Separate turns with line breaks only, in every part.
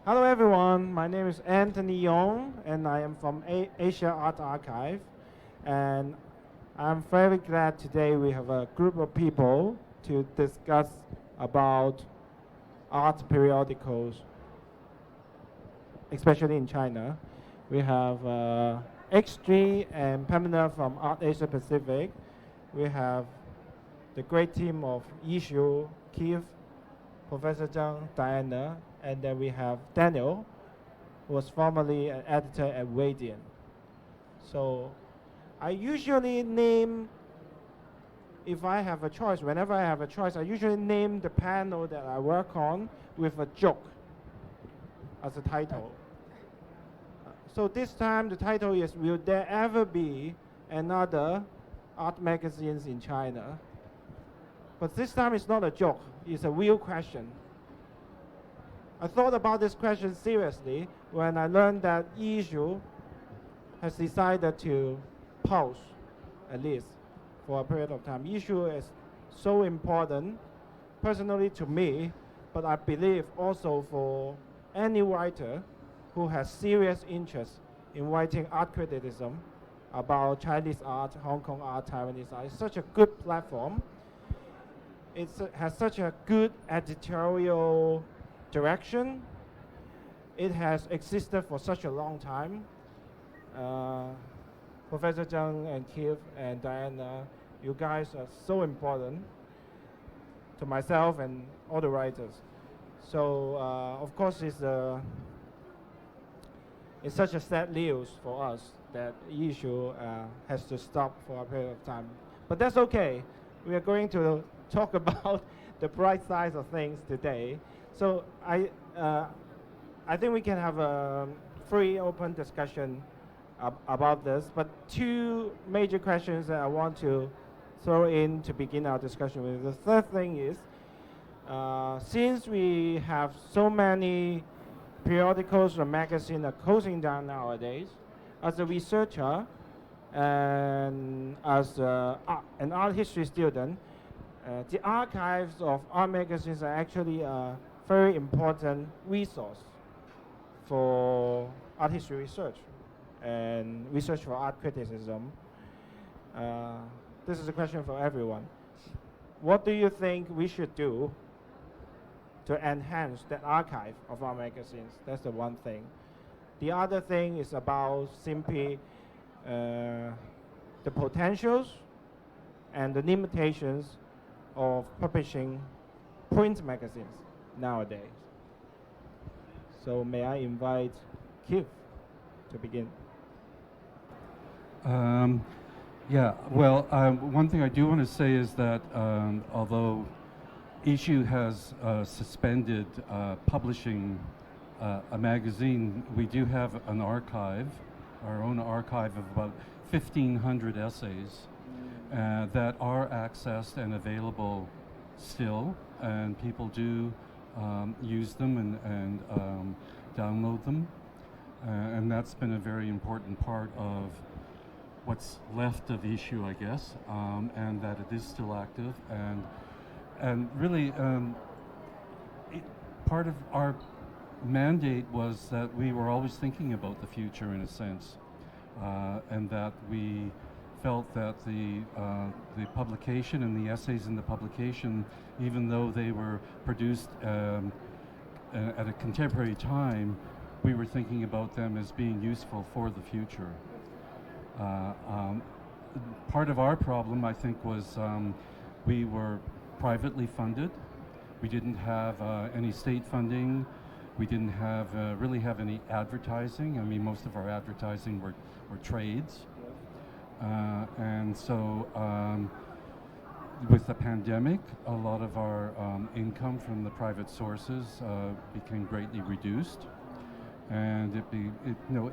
Hello everyone, my name is Anthony Yong and I am from Asia Art Archive, and I'm very glad today we have a group of people to discuss about art periodicals, especially in China. We have X3 and Pamela from ArtAsiaPacific. We have the great team of Yishu, Keith, Professor Zheng, Diana, and then we have Daniel, who was formerly an editor at Randian. So I usually name, if I have a choice, whenever I have a choice, I usually name the panel that I work on with a joke as a title. So this time the title is, will there ever be another art magazines in China? But this time it's not a joke, it's a real question. I thought about this question seriously when I learned that Yishu has decided to pause, at least for a period of time. Yishu is so important, personally to me, but I believe also for any writer who has serious interest in writing art criticism about Chinese art, Hong Kong art, Taiwanese art. It's such a good platform. It has such a good editorial direction. It has existed for such a long time. Professor Zheng and Keith and Diana, you guys are so important to myself and all the writers. So of course it's such a sad news for us that Yishu has to stop for a period of time. But that's okay. We are going to talk about the bright sides of things today. So I think we can have a free, open discussion about this. But two major questions that I want to throw in to begin our discussion with. The third thing is, since we have so many periodicals or magazines are closing down nowadays, as a researcher and as an art history student, the archives of art magazines are actually a very important resource for art history research and research for art criticism. This is a question for everyone. What do you think we should do to enhance that archive of our magazines? That's the one thing. The other thing is about simply the potentials and the limitations of publishing print magazines nowadays. So may I invite Keith to begin?
Yeah, well, one thing I do want to say is that although Yishu has suspended publishing a magazine, we do have an archive, our own archive of about 1,500 essays that are accessed and available still, and people do use them and download them. And that's been a very important part of what's left of Yishu, I guess, and that it is still active. And really, part of our mandate was that we were always thinking about the future in a sense, and that we felt that the publication and the essays in the publication, even though they were produced at a contemporary time, we were thinking about them as being useful for the future. Part of our problem, I think, was we were privately funded. We didn't have any state funding. We didn't have really have any advertising. I mean, most of our advertising were trades. And so with the pandemic, a lot of our income from the private sources became greatly reduced. And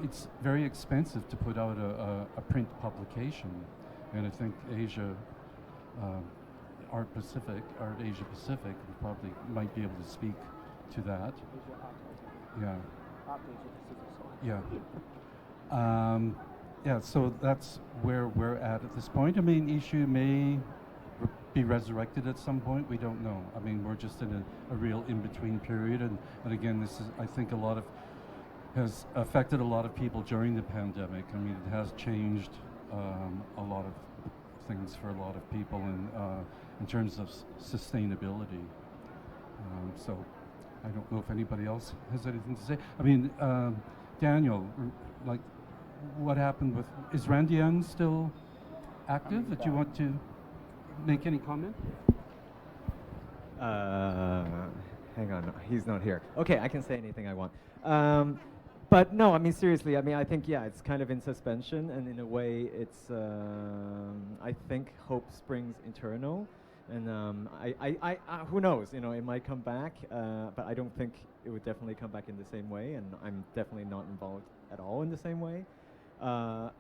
it's very expensive to put out a print publication. And I think ArtAsiaPacific probably might be able to speak to that. Yeah. Yeah. So that's where we're at this point. I mean, Yishu may be resurrected at some point? We don't know. I mean, we're just in a real in-between period, and again, this is, I think, has affected a lot of people during the pandemic. I mean, it has changed a lot of things for a lot of people in terms of sustainability. So I don't know if anybody else has anything to say. I mean, Daniel, like, what happened with, is Randian still active? Did you want to make any comment?
Hang on, he's not here. Okay, I can say anything I want. But no, I mean, seriously, I mean, I think, yeah, it's kind of in suspension, and in a way, it's, I think hope springs eternal. And who knows, you know, it might come back, but I don't think it would definitely come back in the same way, and I'm definitely not involved at all in the same way. I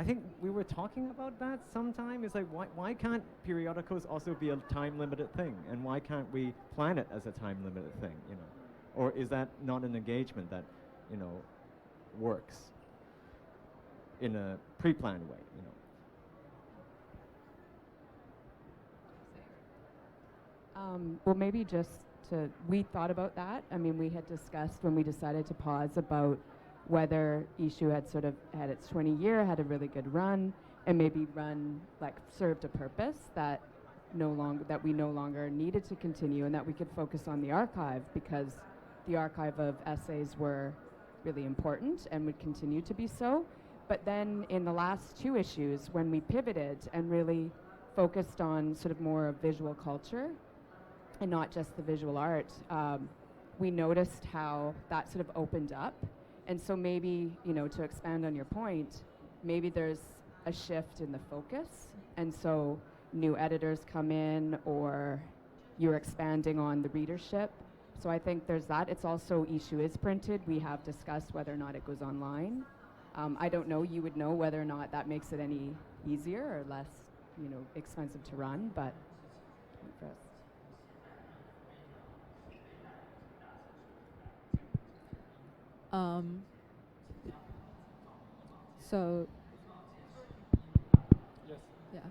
think we were talking about that sometime. It's like, why can't periodicals also be a time-limited thing? And why can't we plan it as a time-limited thing, you know? Or is that not an engagement that, you know, works in a pre-planned way, you know?
Well, maybe we thought about that. I mean, we had discussed when we decided to pause about whether Yishu had sort of had its 20 year, had a really good run, and maybe served a purpose that we no longer needed to continue, and that we could focus on the archive, because the archive of essays were really important and would continue to be so. But then in the last 2 issues, when we pivoted and really focused on sort of more of visual culture and not just the visual art, we noticed how that sort of opened up. And so maybe, you know, to expand on your point, maybe there's a shift in the focus, and so new editors come in, or you're expanding on the readership. So I think there's that. It's also, Yishu is printed. We have discussed whether or not it goes online. I don't know, you would know whether or not that makes it any easier or less, you know, expensive to run, but for us.
So yes.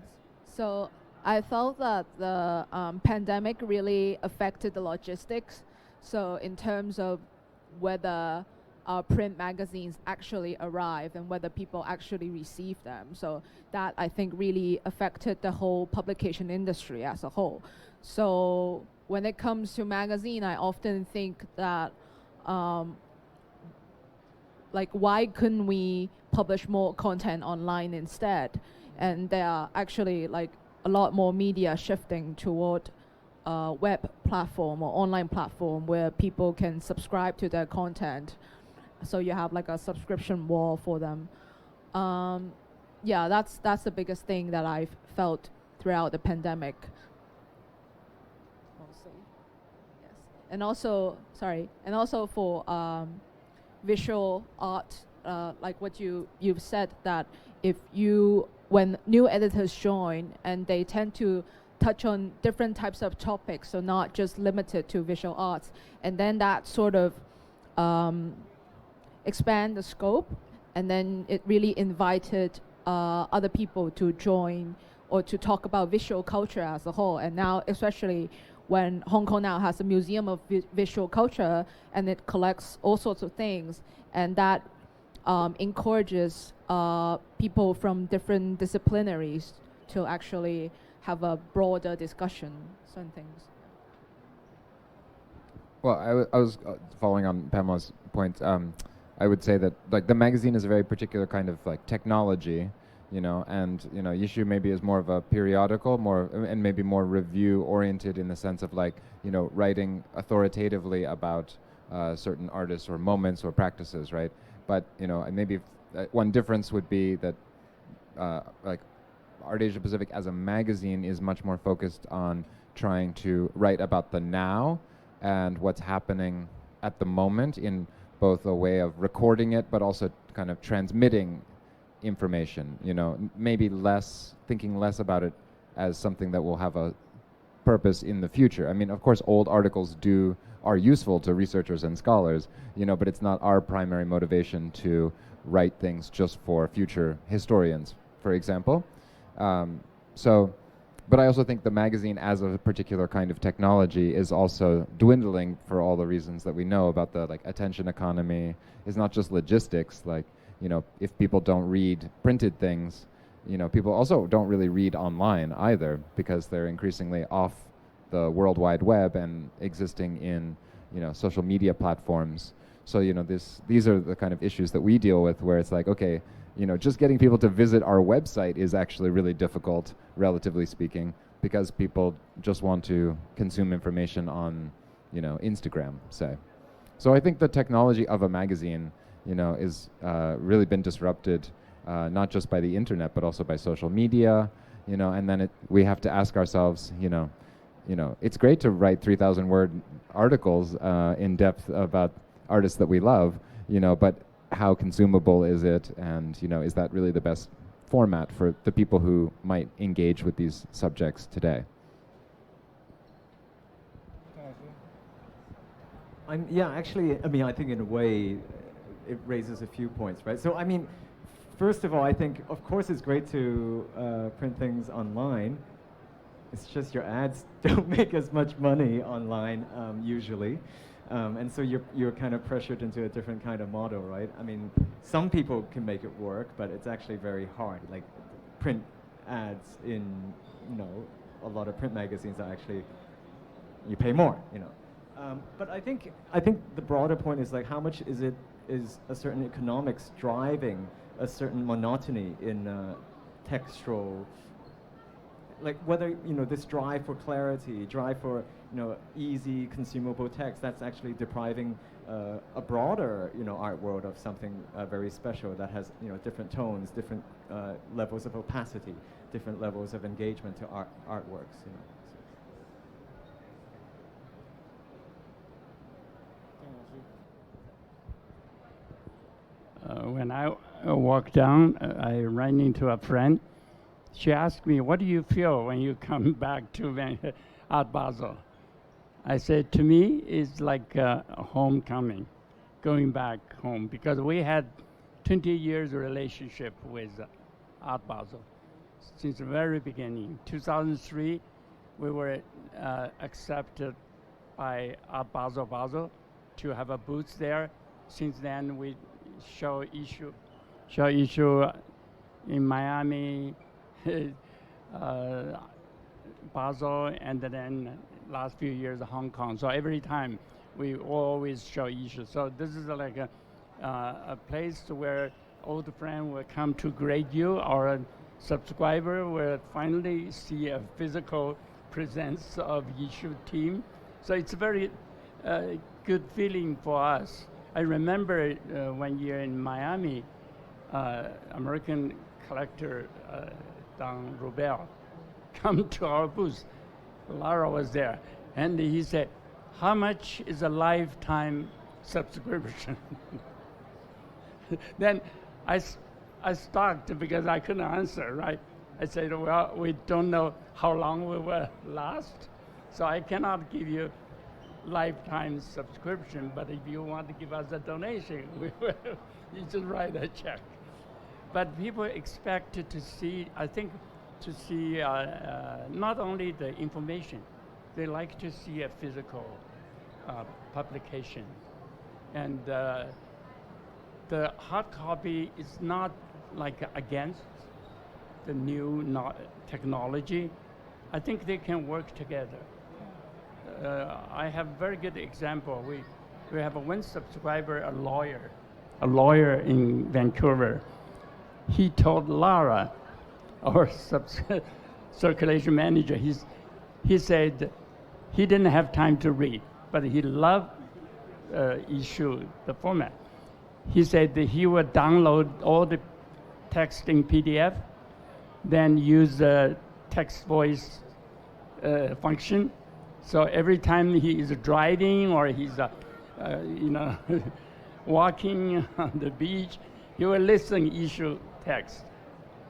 So I felt that the pandemic really affected the logistics. So in terms of whether print magazines actually arrive and whether people actually receive them. So that, I think, really affected the whole publication industry as a whole. So when it comes to magazine, I often think that like, why couldn't we publish more content online instead? And there are actually like a lot more media shifting toward web platform or online platform where people can subscribe to their content. So you have like a subscription wall for them. Yeah, that's the biggest thing that I've felt throughout the pandemic. Yes, and also for visual art, like what you've said, that when new editors join and they tend to touch on different types of topics, so not just limited to visual arts, and then that sort of expand the scope, and then it really invited other people to join or to talk about visual culture as a whole. And now, especially when Hong Kong now has a museum of visual culture, and it collects all sorts of things, and that encourages people from different disciplinaries to actually have a broader discussion on things.
Well, I was following on Pamela's point. I would say that like the magazine is a very particular kind of like technology, you know, and you know, Yishu maybe is more of a periodical, and maybe more review oriented in the sense of like, you know, writing authoritatively about certain artists or moments or practices, right? But you know, and maybe one difference would be that like ArtAsiaPacific as a magazine is much more focused on trying to write about the now and what's happening at the moment in both a way of recording it, but also kind of transmitting information, you know, maybe thinking less about it as something that will have a purpose in the future. I mean, of course, old articles are useful to researchers and scholars, you know, but it's not our primary motivation to write things just for future historians, for example. But but I also think the magazine as a particular kind of technology is also dwindling for all the reasons that we know about the like attention economy. Is not just logistics, like, you know, if people don't read printed things, you know, people also don't really read online either because they're increasingly off the World Wide Web and existing in, you know, social media platforms. So, you know, these are the kind of issues that we deal with where it's like, okay, you know, just getting people to visit our website is actually really difficult, relatively speaking, because people just want to consume information on, you know, Instagram, say. So I think the technology of a magazine, you know, is really been disrupted, not just by the internet, but also by social media, you know, and then we have to ask ourselves, you know, it's great to write 3,000 word articles in depth about artists that we love, you know, but how consumable is it, and, you know, is that really the best format for the people who might engage with these subjects today?
Yeah, actually, I mean, I think in a way it raises a few points, right? So, I mean, first of all, I think, of course, it's great to print things online. It's just your ads don't make as much money online usually. And so you're kind of pressured into a different kind of model, right? I mean, some people can make it work, but it's actually very hard. Like print ads in, you know, a lot of print magazines are actually, you pay more, you know. But I think the broader point is like how much is a certain economics driving a certain monotony in textual, like whether, you know, this drive for clarity, drive for, you know, easy consumable text, that's actually depriving a broader, you know, art world of something very special that has, you know, different tones, different levels of opacity, different levels of engagement to artworks, you know.
When I walked down, I ran into a friend. She asked me, "What do you feel when you come back to Art Basel?" I said, to me, it's like a homecoming, going back home, because we had 20 years relationship with Art Basel since the very beginning. 2003, we were accepted by Art Basel to have a booth there. Since then, we show Yishu in Miami, Basel, and then last few years Hong Kong. So every time we always show Yishu. So this is like a place where old friend will come to grade you, or a subscriber will finally see a physical presence of Yishu team. So it's a very good feeling for us. I remember one year in Miami, American collector Don Rubel come to our booth. Lara was there, and he said, "How much is a lifetime subscription?" Then I stopped because I couldn't answer, right? I said, "Well, we don't know how long we will last, so I cannot give you lifetime subscription, but if you want to give us a donation, we will. You just write a check." But people expect to see, I think, to see not only the information, they like to see a physical publication. And the hard copy is not like against the new technology. I think they can work together. I have a very good example. We have one subscriber, a lawyer in Vancouver. He told Lara, our circulation manager, he said he didn't have time to read, but he loved Yishu, the format. He said that he would download all the text in PDF, then use the text voice function. So every time he is driving or he's, you know, walking on the beach, he will listen Yishu text.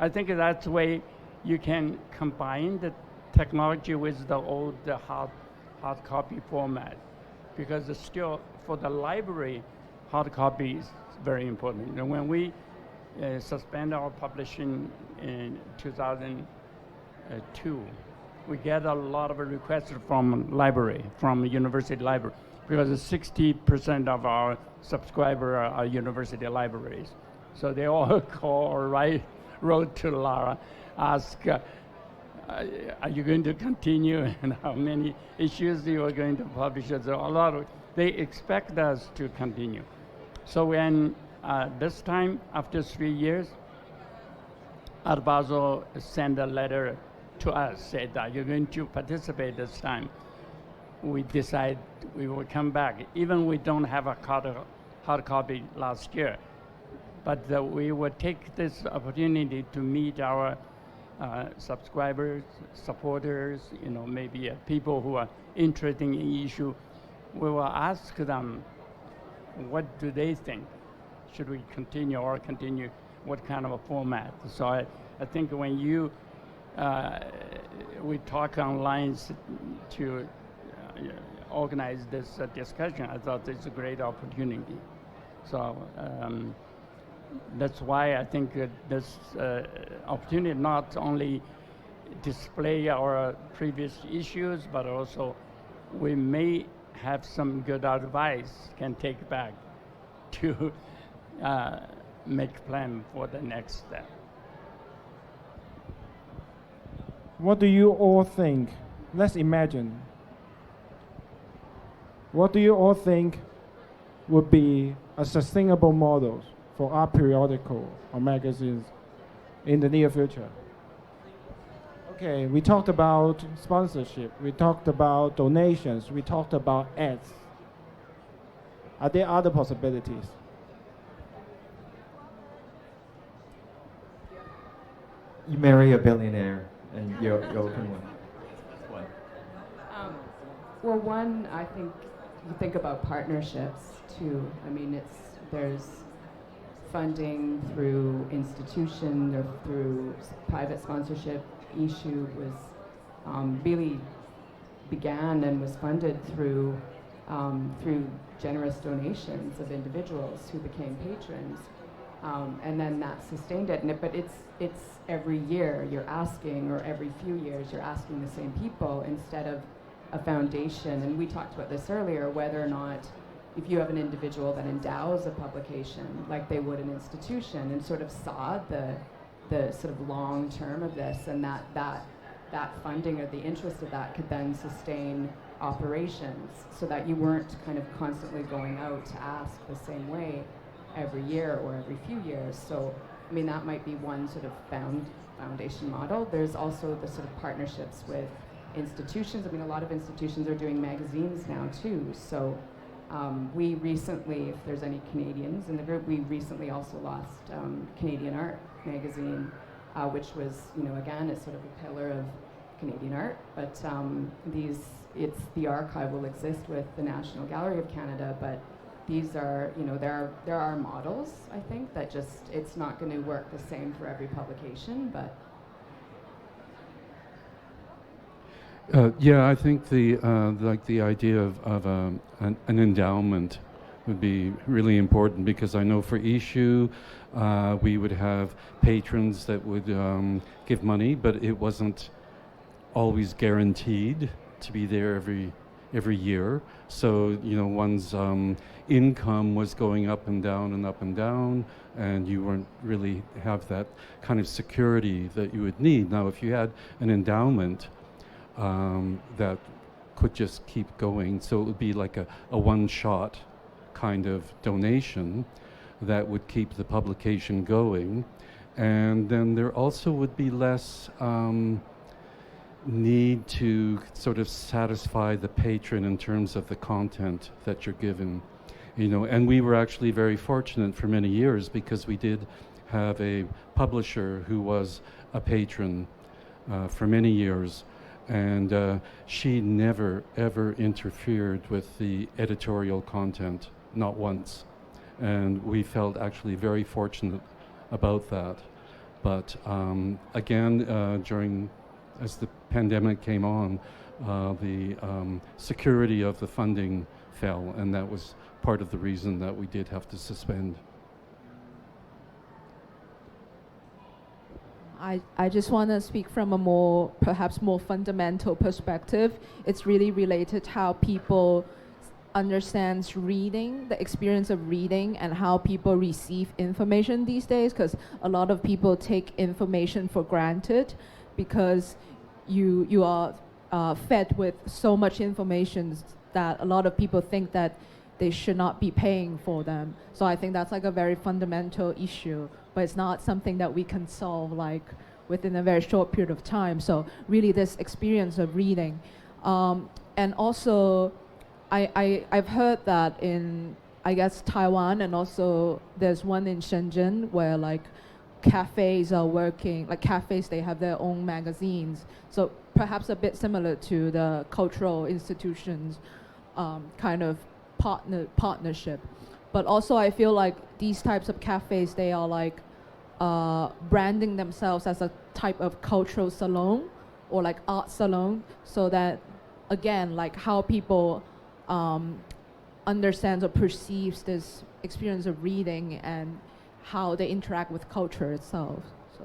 I think that's the way you can combine the technology with the old hard copy format, because still for the library, hard copy is very important. And when we suspend our publishing in 2002, we get a lot of requests from library, from university library, because 60% of our subscribers are university libraries. So they all call or wrote to Lara, ask, are you going to continue and how many issues you are going to publish? So they expect us to continue. So when this time, after 3 years, Art Basel sent a letter to us, said that you're going to participate this time. We decide we will come back. Even we don't have a hard copy last year, but we will take this opportunity to meet our subscribers, supporters, maybe people who are interested in issue. We will ask them, what do they think? Should we continue or continue? What kind of a format? So I think when we talk online to organize this discussion, I thought it's a great opportunity. So that's why I think this opportunity not only display our previous issues, but also we may have some good advice can take back to make plan for the next step.
What do you all think? Let's imagine. What do you all think would be a sustainable model for our periodical or magazines in the near future? Okay, we talked about sponsorship, we talked about donations, we talked about ads. Are there other possibilities?
You marry a billionaire and you open one. What?
Well, one, I think you think about partnerships too. I mean, there's funding through institution or through private sponsorship. Yishu was really began and was funded through generous donations of individuals who became patrons, and then that sustained it. But it's every year you're asking, or every few years you're asking the same people instead of a foundation. And we talked about this earlier, whether or not if you have an individual that endows a publication like they would an institution and sort of saw the sort of long term of this, and that funding or the interest of that could then sustain operations, so that you weren't kind of constantly going out to ask the same way every year or every few years. So I mean, that might be one sort of foundation model. There's also the sort of partnerships with institutions. I mean, a lot of institutions are doing magazines now too. So we recently, if there's any Canadians in the group, we recently also lost Canadian Art magazine, which was, again, it's sort of a pillar of Canadian art. But the archive will exist with the National Gallery of Canada, but these are, there are models, I think, that just, it's not going to work the same for every publication, but.
Yeah, I think the idea of an endowment would be really important, because I know for Yishu, we would have patrons that would give money, but it wasn't always guaranteed to be there every year. So, one's income was going up and down and up and down, and you weren't really have that kind of security that you would need. Now, if you had an endowment that could just keep going, so it would be like a one-shot kind of donation that would keep the publication going, and then there also would be less need to sort of satisfy the patron in terms of the content that you're given, and we were actually very fortunate for many years, because we did have a publisher who was a patron for many years, and she never ever interfered with the editorial content, not once, and we felt actually very fortunate about that. But again, as the pandemic came on, the security of the funding fell, and that was part of the reason that we did have to suspend.
I just want to speak from a perhaps more fundamental perspective. It's really related to how people understands reading, the experience of reading, and how people receive information these days, because a lot of people take information for granted because you are fed with so much information that a lot of people think that they should not be paying for them. So I think that's like a very fundamental issue, but it's not something that we can solve like within a very short period of time. So really this experience of reading. And also, I've heard that in, I guess, Taiwan, and also there's one in Shenzhen where like cafes are working, like cafes, they have their own magazines. So perhaps a bit similar to the cultural institutions kind of partnership. But also I feel like these types of cafes, they are like branding themselves as a type of cultural salon or like art salon, so that again, like how people understands or perceives this experience of reading and how they interact with culture itself. So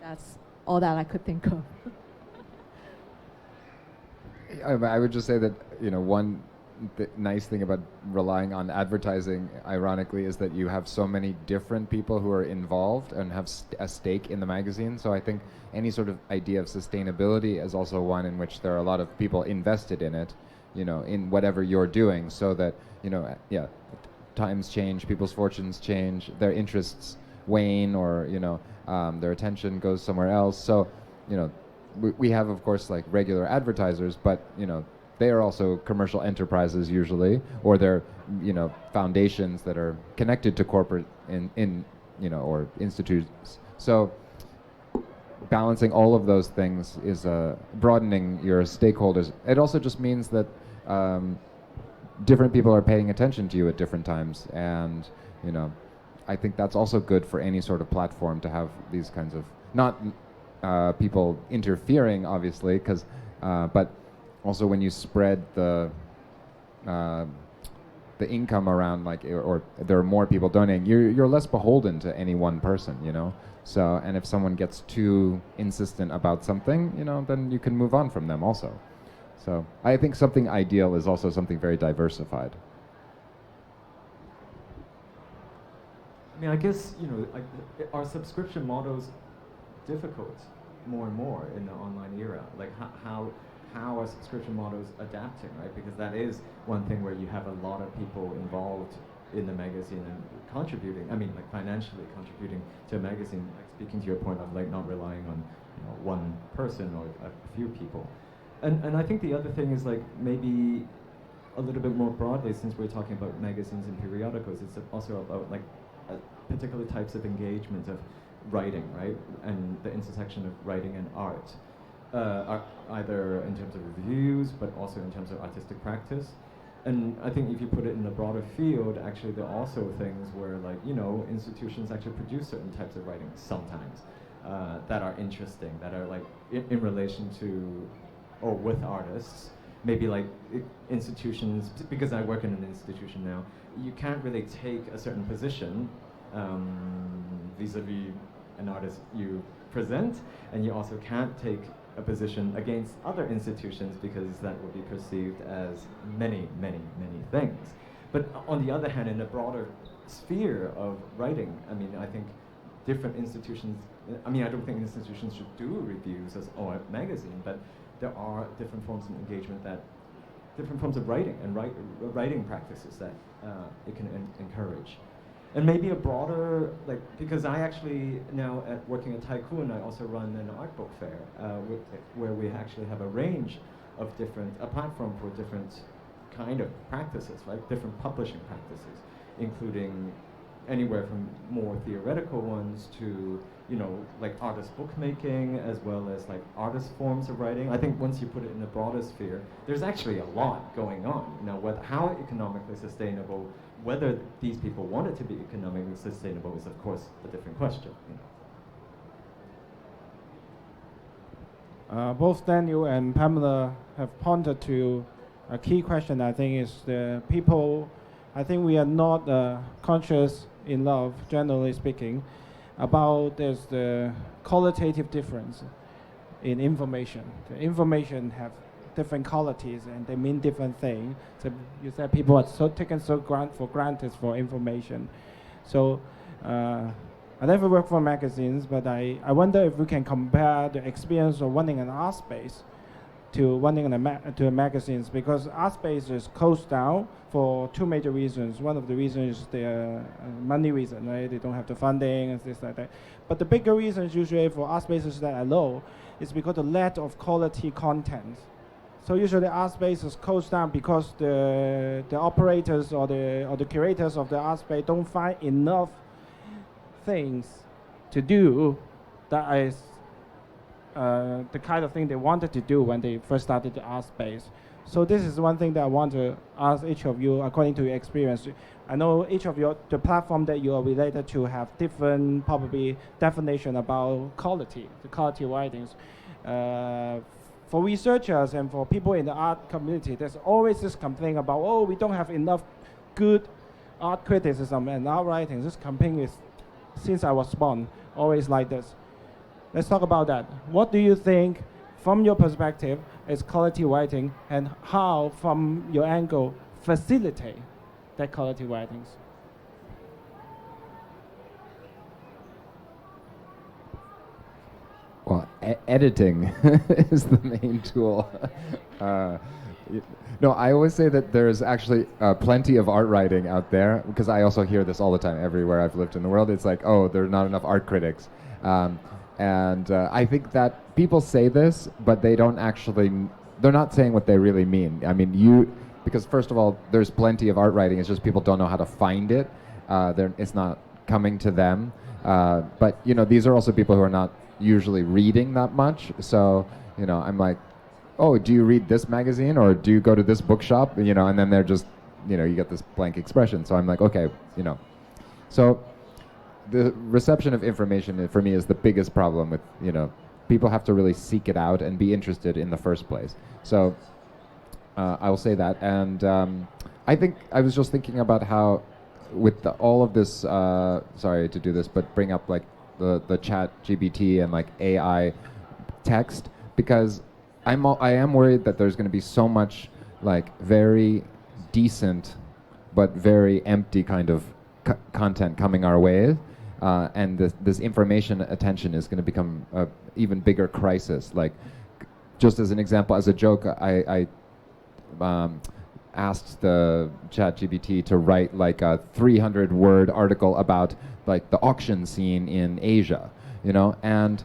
that's all that I could think of.
I would just say that, you know, one nice thing about relying on advertising, ironically, is that you have so many different people who are involved and have a stake in the magazine. So I think any sort of idea of sustainability is also one in which there are a lot of people invested in it, you know, in whatever you're doing, so that, you know, yeah, times change, people's fortunes change, their interests wane, or, you know, their attention goes somewhere else. So, you know, we have, of course, like regular advertisers, but, you know, they are also commercial enterprises usually, or they're, you know, foundations that are connected to corporate in you know, or institutes. So balancing all of those things is broadening your stakeholders. It also just means that different people are paying attention to you at different times, and, you know, I think that's also good for any sort of platform to have these kinds of, not people interfering, obviously, because but also when you spread the income around, like, or there are more people donating, you're less beholden to any one person, you know. So, and if someone gets too insistent about something, you know, then you can move on from them also. So I think something ideal is also something very diversified.
I mean, I guess, you know, are subscription models difficult more and more in the online era? Like how are subscription models adapting, right? Because that is one thing where you have a lot of people involved in the magazine and contributing, I mean, like financially contributing to a magazine, like speaking to your point of like not relying on, you know, one person or a few people. And I think the other thing is like maybe a little bit more broadly, since we're talking about magazines and periodicals, it's also about like particular types of engagement of writing, right? And the intersection of writing and art. Either in terms of reviews, but also in terms of artistic practice. And I think if you put it in a broader field, actually there are also things where, like, you know, institutions actually produce certain types of writing sometimes that are interesting, that are like in relation to or with artists. Maybe like institutions, because I work in an institution now, you can't really take a certain position vis-a-vis an artist you present, and you also can't take a position against other institutions because that would be perceived as many, many, many things. But on the other hand, in a broader sphere of writing, I mean, I think different institutions, I mean, I don't think institutions should do reviews as or a magazine, but there are different forms of engagement that, different forms of writing and writing practices that it can encourage. And maybe a broader, like, because I actually now working at Tycoon, I also run an art book fair where we actually have a range of a platform for different kind of practices, right? Different publishing practices, including anywhere from more theoretical ones to, you know, like artist bookmaking, as well as like artist forms of writing. I think once you put it in the broader sphere, there's actually a lot going on. Now, how economically sustainable, whether these people want it to be economically sustainable is, of course, a different question. You know.
Both Daniel and Pamela have pointed to a key question. I think is the people. I think we are not conscious enough, generally speaking, about there's the qualitative difference in information. The information have different qualities and they mean different things. So you said people are so taken for granted for information. So I never worked for magazines, but I wonder if we can compare the experience of running an art space to running to magazines, because art space is closed down for two major reasons. One of the reasons is the money reason, right? They don't have the funding and things like that. But the bigger reasons usually for art spaces that are low is because of lack of quality content. So usually art space is closed down because the operators or the curators of the art space don't find enough things to do that is the kind of thing they wanted to do when they first started the art space. So this is one thing that I want to ask each of you according to your experience. I know each of the platform that you are related to have different probably definition about quality, the quality writings. For researchers and for people in the art community, there's always this complaint about, oh, we don't have enough good art criticism and art writing. This complaint is, since I was born, always like this. Let's talk about that. What do you think, from your perspective, is quality writing, and how, from your angle, facilitate that quality writings?
Well, editing is the main tool. No, I always say that there's actually plenty of art writing out there, because I also hear this all the time everywhere I've lived in the world. It's like, oh, there are not enough art critics. And I think that people say this, but they don't actually, they're not saying what they really mean. I mean, because first of all, there's plenty of art writing, it's just people don't know how to find it. It's not coming to them. But, you know, these are also people who are not usually reading that much. So, you know, I'm like, oh, do you read this magazine or do you go to this bookshop? You know, and then they're just, you know, you get this blank expression. So I'm like, okay, you know. So the reception of information for me is the biggest problem with, you know, people have to really seek it out and be interested in the first place. So I will say that. And I think I was just thinking about how with all of this, sorry to do this, but bring up like the chat GPT and like AI text, because I am worried that there's going to be so much like very decent but very empty kind of content coming our way, and this information attention is going to become an even bigger crisis. Like, just as an example, as a joke, I asked the ChatGPT to write like a 300-word article about like the auction scene in Asia, you know, and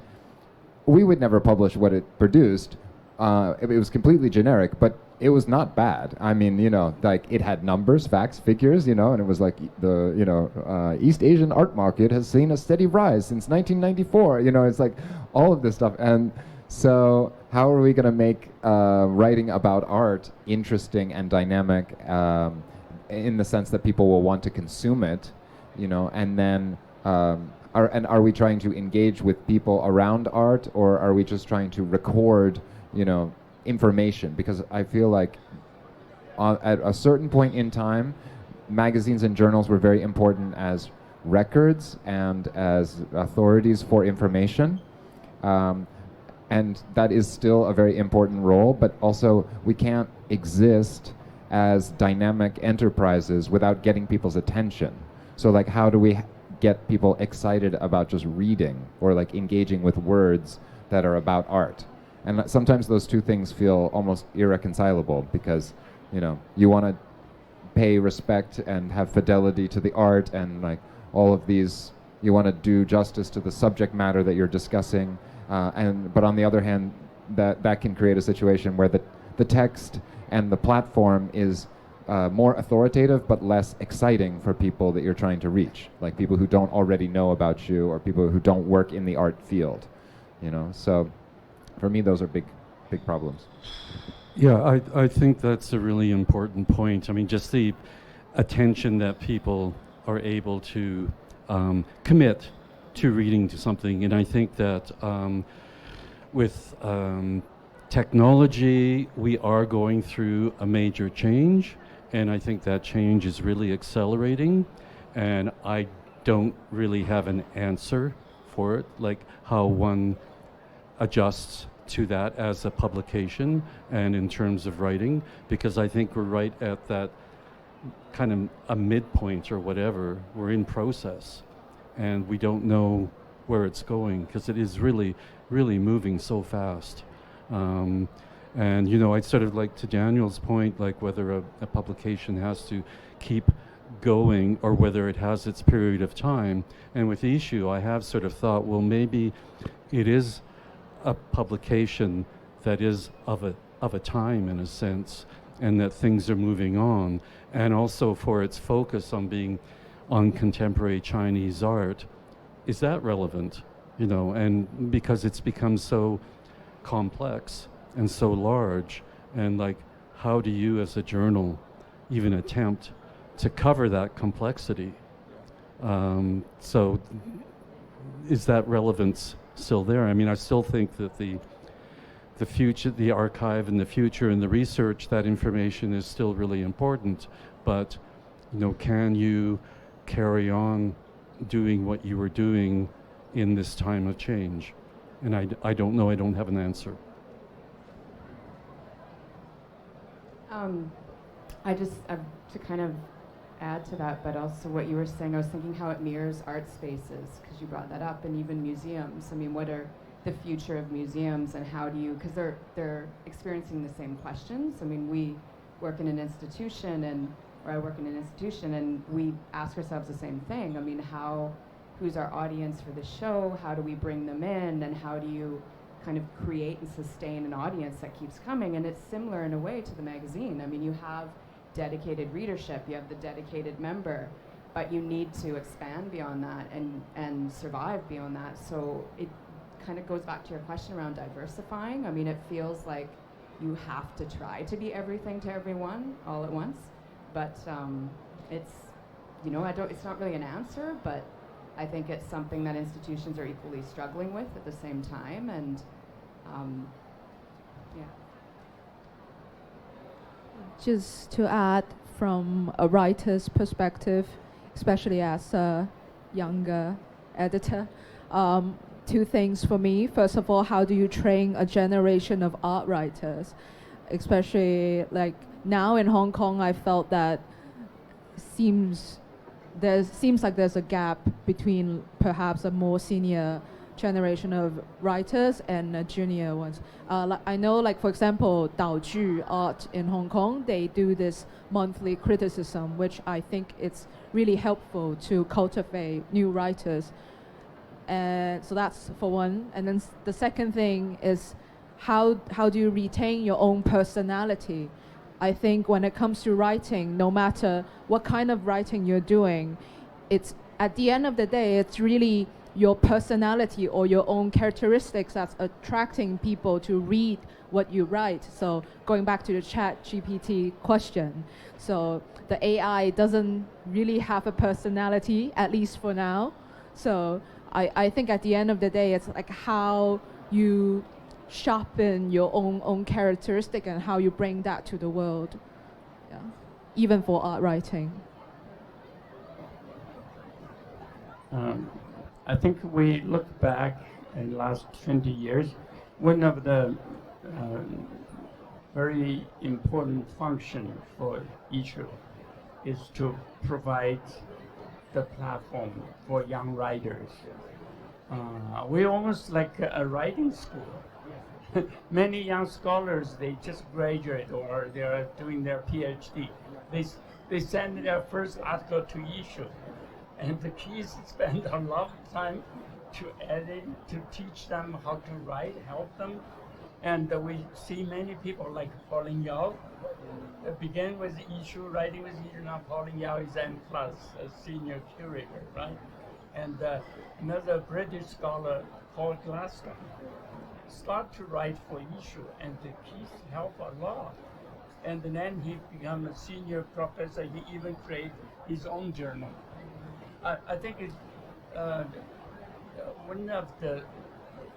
we would never publish what it produced. It was completely generic, but it was not bad. I mean, you know, like it had numbers, facts, figures, you know, and it was like the, you know, East Asian art market has seen a steady rise since 1994. You know, it's like all of this stuff. And so how are we going to make writing about art interesting and dynamic in the sense that people will want to consume it, you know, and then are we trying to engage with people around art, or are we just trying to record, you know, information? Because I feel like at a certain point in time, magazines and journals were very important as records and as authorities for information. And that is still a very important role, but also we can't exist as dynamic enterprises without getting people's attention. So like, how do we get people excited about just reading or like engaging with words that are about art? And sometimes those two things feel almost irreconcilable, because, you know, you want to pay respect and have fidelity to the art and like all of these, you want to do justice to the subject matter that you're discussing, but on the other hand, that can create a situation where the text and the platform is more authoritative but less exciting for people that you're trying to reach, like people who don't already know about you or people who don't work in the art field, you know. So for me, those are big problems.
Yeah, I think that's a really important point. I mean, just the attention that people are able to commit to reading to something. And I think that with technology, we are going through a major change. And I think that change is really accelerating. And I don't really have an answer for it, like how one adjusts to that as a publication and in terms of writing, because I think we're right at that kind of a midpoint or whatever. We're in process and we don't know where it's going because it is really, really moving so fast. And, you know, I'd sort of like to Daniel's point, like whether a publication has to keep going or whether it has its period of time. And with Yishu, I have sort of thought, well, maybe it is a publication that is of a time in a sense, and that things are moving on. And also for its focus on being on contemporary Chinese art, is that relevant? You know, and because it's become so complex and so large, and like, how do you as a journal even attempt to cover that complexity? So is that relevance still there? I mean, I still think that the future, the archive and the future and the research, that information is still really important, but you know, can you carry on doing what you were doing in this time of change? And I don't know, I don't have an answer.
To kind of add to that, but also what you were saying, I was thinking how it mirrors art spaces, because you brought that up, and even museums. I mean, what are the future of museums, and how do you, because they're experiencing the same questions. I mean, we work in an institution, or I work in an institution, and we ask ourselves the same thing. I mean, who's our audience for the show? How do we bring them in, and how do you kind of create and sustain an audience that keeps coming? And it's similar in a way to the magazine. I mean, you have dedicated readership, you have the dedicated member, but you need to expand beyond that and survive beyond that. So it kind of goes back to your question around diversifying. I mean, it feels like you have to try to be everything to everyone all at once, but it's, you know, it's not really an answer, but I think it's something that institutions are equally struggling with at the same time, and yeah.
Just to add, from a writer's perspective, especially as a younger editor, two things for me. First of all, how do you train a generation of art writers? Especially like now in Hong Kong, I felt that seems like there's a gap between perhaps a more senior generation of writers and junior ones. I know, like, for example, Daoju Art in Hong Kong, they do this monthly criticism, which I think it's really helpful to cultivate new writers. And so that's for one. And then the second thing is how do you retain your own personality? I think when it comes to writing, no matter what kind of writing you're doing, it's at the end of the day, it's really your personality or your own characteristics that's attracting people to read what you write. So going back to the ChatGPT question, so the AI doesn't really have a personality, at least for now. So I think at the end of the day, it's like how you sharpen your own characteristic and how you bring that to the world, yeah, even for art writing.
I think we look back in the last 20 years, one of the very important function for Yishu is to provide the platform for young writers. We're almost like a writing school. Many young scholars, they just graduate or they're doing their PhD. They send their first article to Yishu. And the kids spend a lot of time to edit, to teach them how to write, help them. And we see many people like Pauline Yao. Began with Yishu, writing with Yishu, now Pauline Yao is M+, a senior curator, right? And another British scholar, Paul Glasgow, start to write for Yishu, and the kids help a lot. And then he became a senior professor. He even created his own journal. I think it's one of the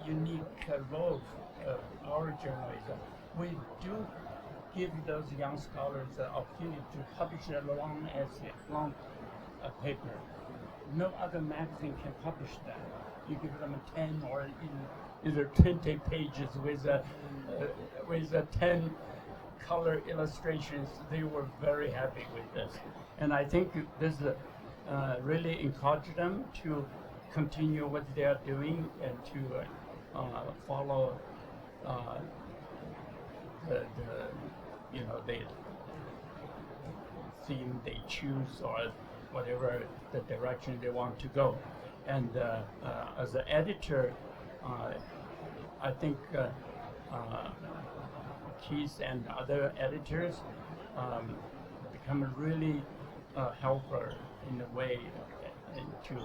unique roles of our journalism. We do give those young scholars the opportunity to publish a long essay, long paper. no other magazine can publish that. You give them a 10 or either 20 pages with a 10 color illustrations. They were very happy with this, and I think this really encouraged them to continue what they are doing and to follow the the theme they choose or whatever the direction they want to go. And as an editor, I think Keith and other editors become a really helper in a way and to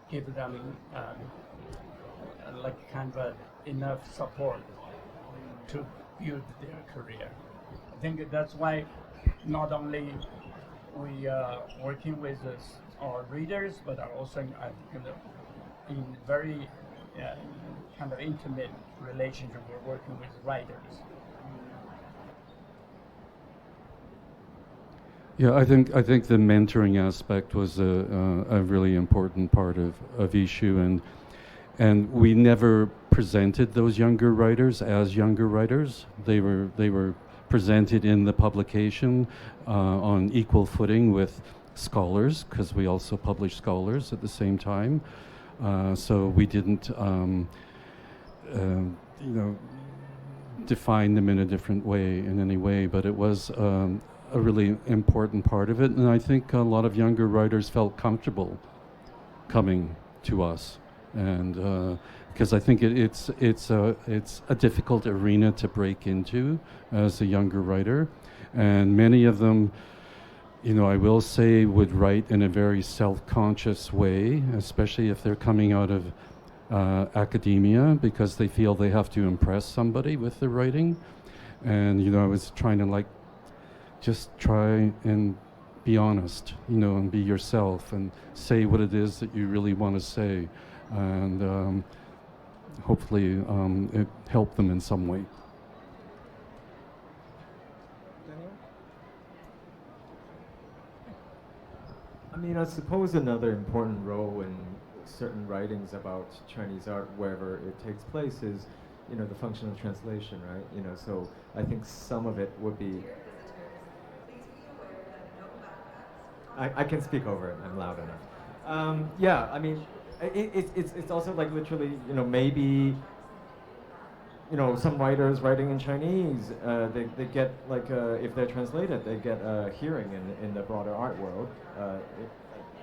give them like kind of enough support to build their career. I think that's why not only we are working with our readers, but are also in very kind of intimate relationship. We're working with writers.
Yeah, I think the mentoring aspect was a really important part of Yishu, and we never presented those younger writers as younger writers. They were presented in the publication on equal footing with scholars, because we also publish scholars at the same time. So we didn't, define them in a different way in any way, but it was a really important part of it, and I think a lot of younger writers felt comfortable coming to us, and because I think it's a difficult arena to break into as a younger writer, and many of them, I will say, would write in a very self-conscious way, especially if they're coming out of academia, because they feel they have to impress somebody with their writing, and I was trying to just try and be honest, and be yourself and say what it is that you really want to say, and hopefully it helped them in some way.
I mean, I suppose another important role in certain writings about Chinese art, wherever it takes place, is, the function of translation, right? So I think some of it would be. I can speak over it. I'm loud enough. Yeah, I mean, it's also like literally, maybe, some writers writing in Chinese, they get if they're translated, they get a hearing in the broader art world.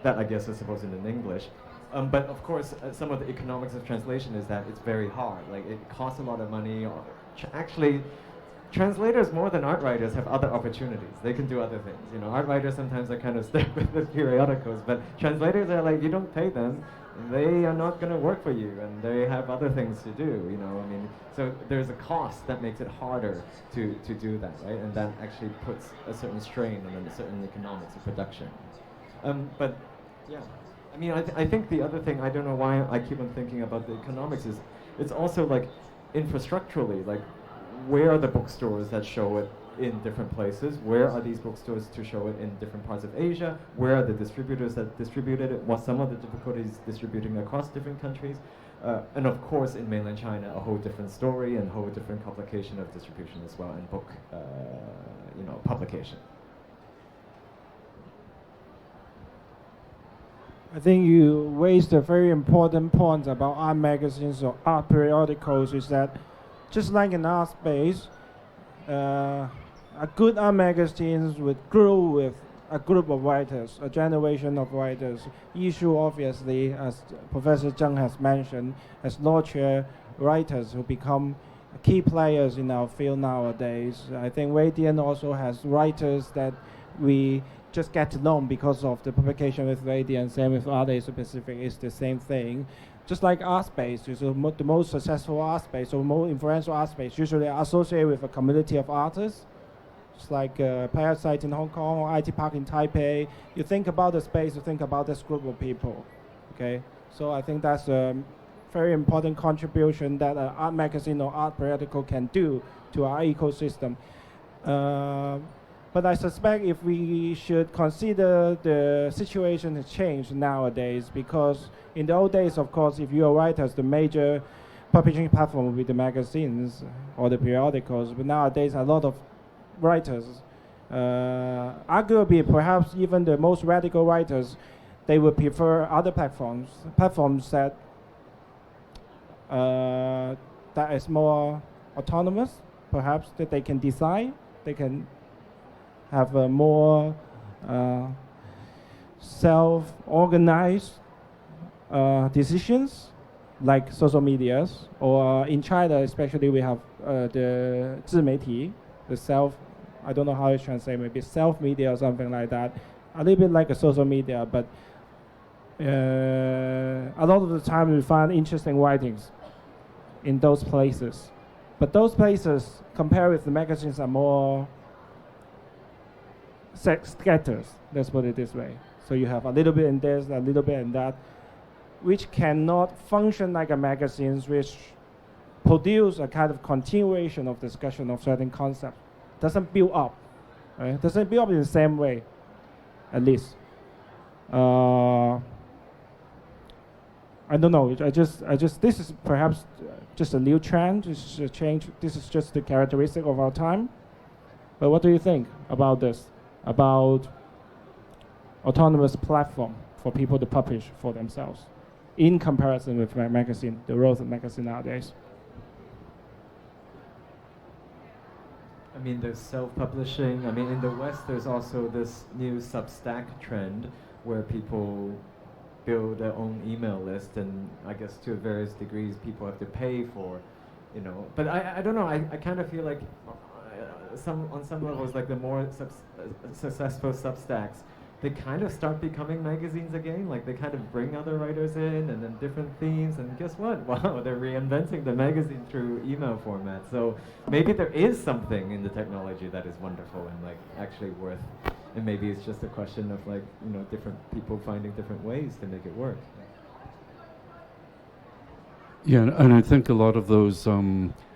That I guess is supposed in English. But of course, some of the economics of translation is that it's very hard. It costs a lot of money. Actually, translators more than art writers have other opportunities. They can do other things. Art writers sometimes are kind of stuck with the periodicals, but translators are you don't pay them, they are not going to work for you, and they have other things to do. I mean, so there's a cost that makes it harder to do that, right? And that actually puts a certain strain on a certain economics of production. But yeah, I mean, I think the other thing, I don't know why I keep on thinking about the economics, is it's also infrastructurally, where are the bookstores that show it in different places? Where are these bookstores to show it in different parts of Asia? Where are the distributors that distributed it? What some of the difficulties distributing across different countries? And of course, in mainland China, a whole different story and a whole different complication of distribution as well, and book, publication.
I think you raised a very important point about art magazines or art periodicals, is that just like in art space, a good art magazines would grow with a group of writers, a generation of writers. Yishu, obviously, as Professor Zheng has mentioned, has nurtured writers who become key players in our field nowadays. I think Randian also has writers that we just get to know because of the publication with Randian. Same with ArtAsiaPacific, is the same thing. Just like art space, the most successful art space or more influential art space usually associated with a community of artists. Just like Parasite in Hong Kong or IT Park in Taipei. You think about the space, you think about this group of people. Okay, so I think that's a very important contribution that an art magazine or art periodical can do to our ecosystem. But I suspect if we should consider the situation has changed nowadays, because in the old days, of course, if you're writers, the major publishing platform would be the magazines or the periodicals. But nowadays, a lot of writers, arguably perhaps even the most radical writers, they would prefer other platforms that that is more autonomous, perhaps that they can decide, they can have a more self-organized decisions, like social medias, or in China especially we have the 自媒体, the self, I don't know how you translate, maybe self-media or something like that, a little bit like a social media, but a lot of the time we find interesting writings in those places. But those places, compared with the magazines, are more scattered, let's put it this way. So you have a little bit in this, a little bit in that, which cannot function like a magazines, which produce a kind of continuation of discussion of certain concepts. Doesn't build up, right? Doesn't build up in the same way, at least. I don't know. This is perhaps just a new trend. This is a change. This is just the characteristic of our time. But what do you think about this? About autonomous platform for people to publish for themselves, in comparison with magazine, the role of magazine nowadays?
I mean, there's self-publishing. I mean, in the West, there's also this new Substack trend where people build their own email list, and I guess to various degrees, people have to pay for, you know. But I don't know. I kind of feel like on some levels, like the more successful Substacks, they kind of start becoming magazines again. Like they kind of bring other writers in, and then different themes. And guess what? Wow, they're reinventing the magazine through email format. So maybe there is something in the technology that is wonderful and like actually worth. And maybe it's just a question of like, you know, different people finding different ways to make it work.
Yeah, and I think a lot of those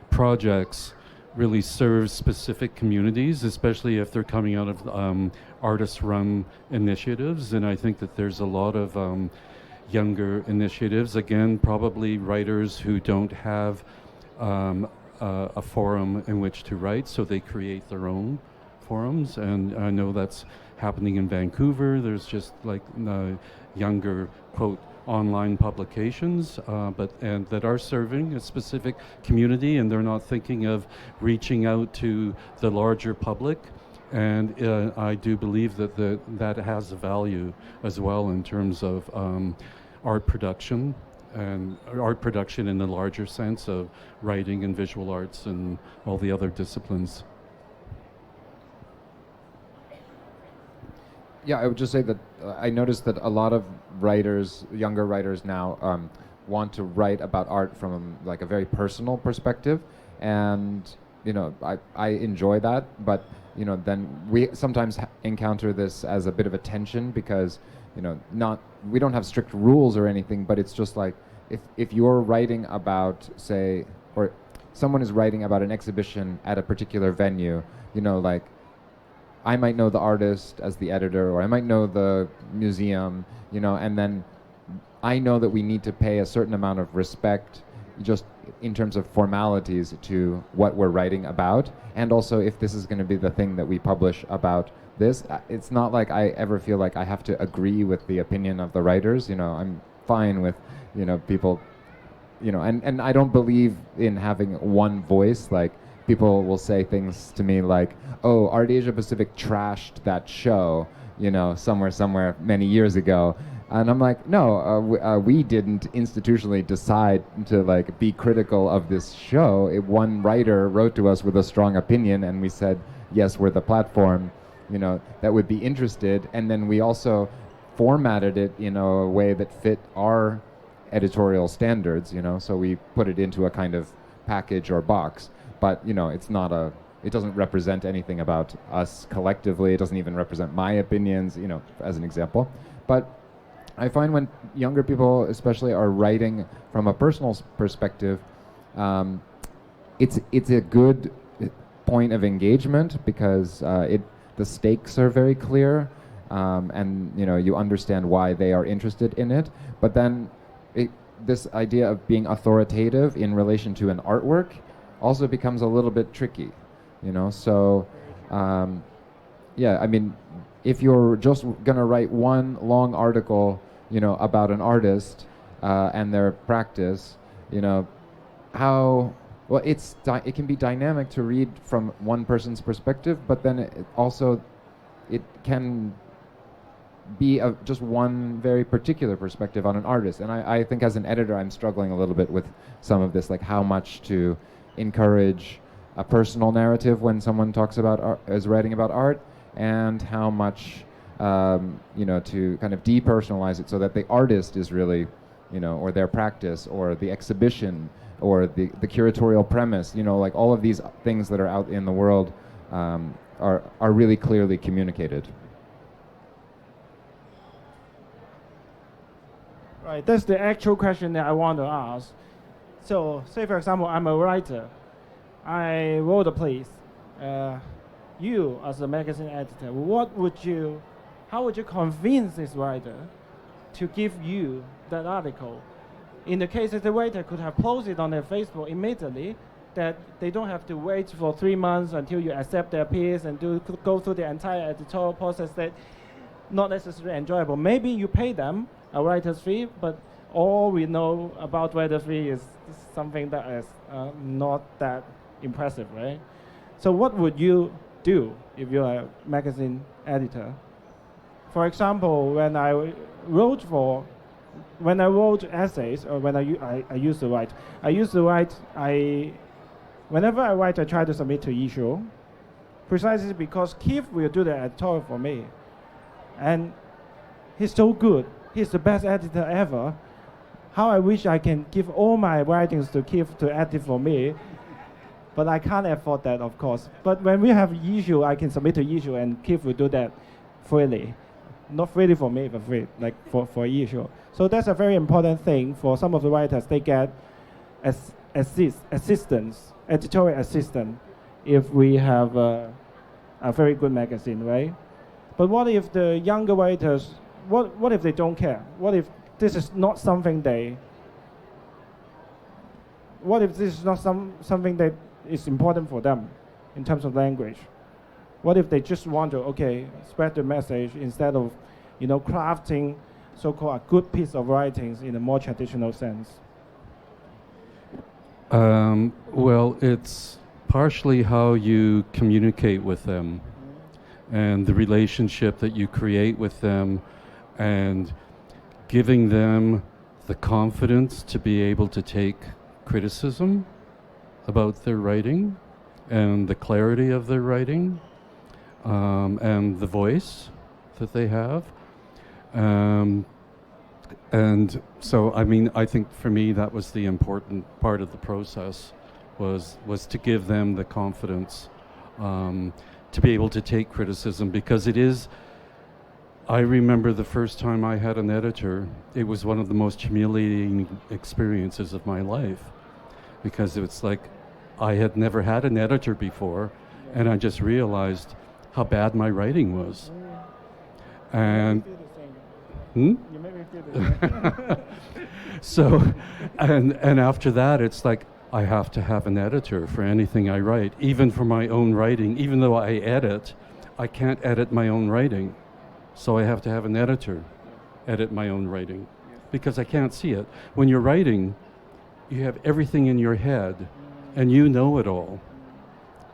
projects really serve specific communities, especially if they're coming out of artist-run initiatives. And I think that there's a lot of younger initiatives, again, probably writers who don't have a forum in which to write, so they create their own forums. And I know that's happening in Vancouver. There's just like younger, quote, online publications, and that are serving a specific community, and they're not thinking of reaching out to the larger public. And I do believe that that has a value as well in terms of art production, and art production in the larger sense of writing and visual arts and all the other disciplines.
Yeah, I would just say that I noticed that a lot of writers, younger writers now, want to write about art from like a very personal perspective, and you know, I enjoy that, but you know, then we sometimes encounter this as a bit of a tension because, you know, we don't have strict rules or anything, but it's just like if you're writing about, say, or someone is writing about an exhibition at a particular venue, you know, like I might know the artist as the editor, or I might know the museum, you know, and then I know that we need to pay a certain amount of respect just in terms of formalities to what we're writing about. And also, if this is going to be the thing that we publish about this, it's not like I ever feel like I have to agree with the opinion of the writers. You know, I'm fine with, you know, people, you know, and I don't believe in having one voice. Like, people will say things to me like, oh, ArtAsiaPacific trashed that show, you know, somewhere many years ago. And I'm like, no, we didn't institutionally decide to like be critical of this show. One writer wrote to us with a strong opinion, and we said, yes, we're the platform, you know, that would be interested. And then we also formatted it in a way that fit our editorial standards, you know, so we put it into a kind of package or box. But, you know, it doesn't represent anything about us collectively. It doesn't even represent my opinions, you know, as an example. But I find when younger people especially are writing from a personal perspective, it's a good point of engagement because the stakes are very clear, and you understand why they are interested in it. But then this idea of being authoritative in relation to an artwork also becomes a little bit tricky, So, yeah, I mean, if you're just gonna write one long article, about an artist and their practice, how well it can be dynamic to read from one person's perspective, but then it can be just one very particular perspective on an artist. And I think as an editor, I'm struggling a little bit with some of this, like how much to encourage a personal narrative when someone talks about art, is writing about art, and how much to kind of depersonalize it so that the artist is really, or their practice, or the exhibition, or the curatorial premise, like all of these things that are out in the world are really clearly communicated.
Right, that's the actual question that I want to ask. So, say for example, I'm a writer. I wrote a piece. You, as a magazine editor, how would you convince this writer to give you that article? In the case that the writer could have posted on their Facebook immediately, that they don't have to wait for 3 months until you accept their piece and go through the entire editorial process that not necessarily enjoyable. Maybe you pay them a writer's fee, but all we know about writer's fee is something that is not that impressive, right? So what would you do if you're a magazine editor? For example, when I wrote essays, or when I used to write, whenever I write, I try to submit to Yishu, precisely because Keith will do the editorial for me. And he's so good. He's the best editor ever. How I wish I can give all my writings to Keith to edit for me. But I can't afford that, of course. But when we have Yishu, I can submit to Yishu, and Keith will do that freely. Not freely for me, but free, like for Yishu. So that's a very important thing for some of the writers. They get assistance, editorial assistance, if we have a very good magazine, right? But what if the younger writers, what if they don't care? What if this is not something something that is important for them in terms of language? What if they just want to, spread the message instead of, crafting so-called a good piece of writings in a more traditional sense?
Well, it's partially how you communicate with them and the relationship that you create with them, and giving them the confidence to be able to take criticism about their writing, and the clarity of their writing, and the voice that they have. And so, I think for me that was the important part of the process, was to give them the confidence to be able to take criticism, because it is, I remember the first time I had an editor, it was one of the most humiliating experiences of my life, because it's like I had never had an editor before, and I just realized how bad my writing was. And
you made me feel the same.
so, and after that, it's like I have to have an editor for anything I write, even for my own writing. Even though I edit, I can't edit my own writing. So I have to have an editor edit my own writing, because I can't see it. When you're writing, you have everything in your head and you know it all.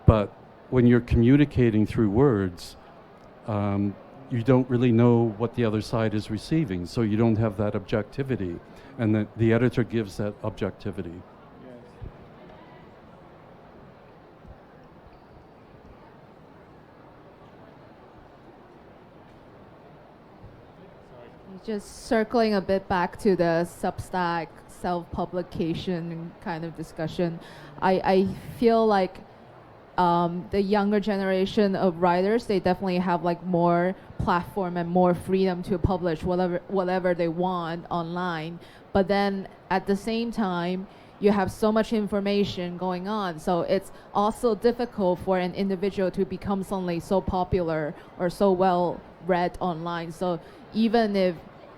But when you're communicating through words, you don't really know what the other side is receiving, so you don't have that objectivity, and the editor gives that objectivity.
Just circling a bit back to the Substack self-publication kind of discussion, I feel like the younger generation of writers, they definitely have like more platform and more freedom to publish whatever they want online. But then at the same time, you have so much information going on. So it's also difficult for an individual to become suddenly so popular or so well read online. So even if,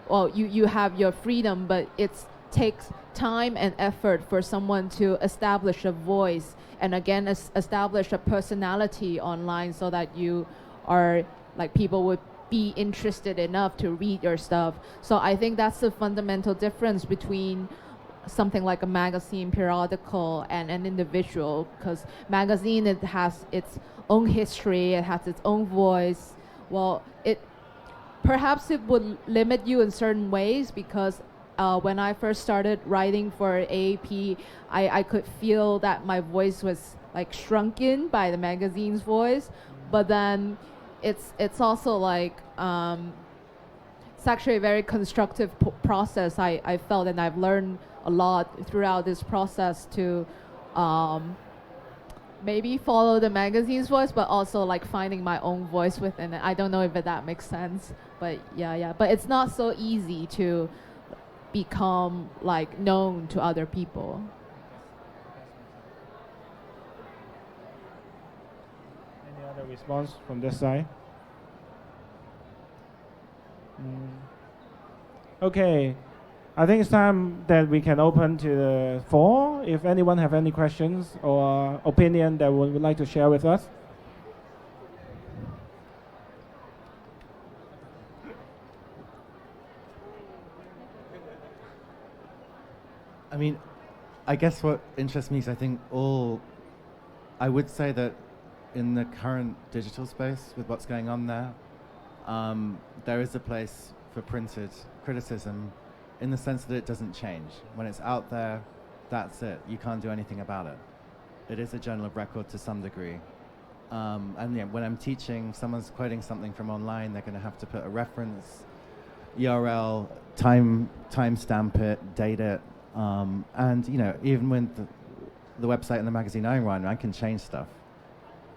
well, you have your freedom, but it takes time and effort for someone to establish a voice and again establish a personality online so that you are like people would be interested enough to read your stuff. So I think that's the fundamental difference between something like a magazine, periodical, and an individual, because magazine, it has its own history, it has its own voice. Well, perhaps it would limit you in certain ways, because when I first started writing for AAP, I could feel that my voice was like shrunken by the magazine's voice. But then it's also like it's actually a very constructive process. I felt, and I've learned a lot throughout this process to maybe follow the magazine's voice, but also like finding my own voice within it. I don't know if that makes sense, but yeah. But it's not so easy to become like known to other people.
Any other response from this side? Okay, I think it's time that we can open to the floor. If anyone have any questions or opinion that would like to share with us.
I mean, I guess what interests me is I would say that in the current digital space with what's going on there is a place for printed criticism in the sense that it doesn't change. When it's out there, that's it. You can't do anything about it. It is a journal of record to some degree. And yeah, when I'm teaching, someone's quoting something from online, they're going to have to put a reference, URL, timestamp it, date it. And even when the website and the magazine I run, I can change stuff.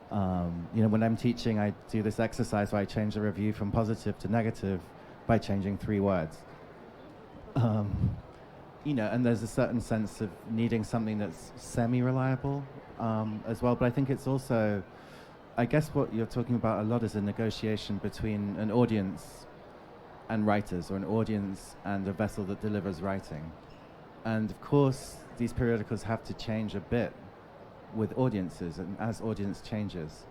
When I'm teaching, I do this exercise where I change a review from positive to negative by changing 3 words. And there's a certain sense of needing something that's semi-reliable as well. But I think it's also, I guess what you're talking about a lot is a negotiation between an audience and writers, or an audience and a vessel that delivers writing. And of course, these periodicals have to change a bit with audiences and as audience changes.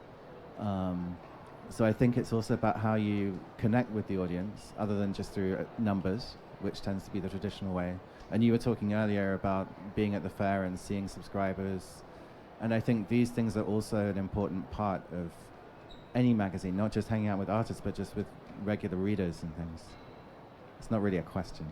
So I think it's also about how you connect with the audience, other than just through numbers, which tends to be the traditional way. And you were talking earlier about being at the fair and seeing subscribers. And I think these things are also an important part of any magazine, not just hanging out with artists, but just with regular readers and things. It's not really a question.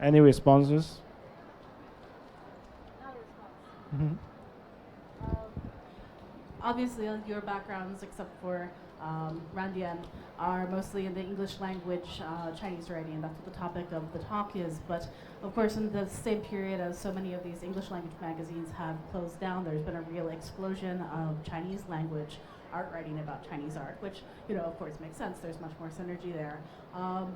Any responses?
Obviously, your backgrounds, except for Randian, are mostly in the English language, Chinese writing, and that's what the topic of the talk is. But of course, in the same period as so many of these English language magazines have closed down, there's been a real explosion of Chinese language art writing about Chinese art, which, of course makes sense. There's much more synergy there.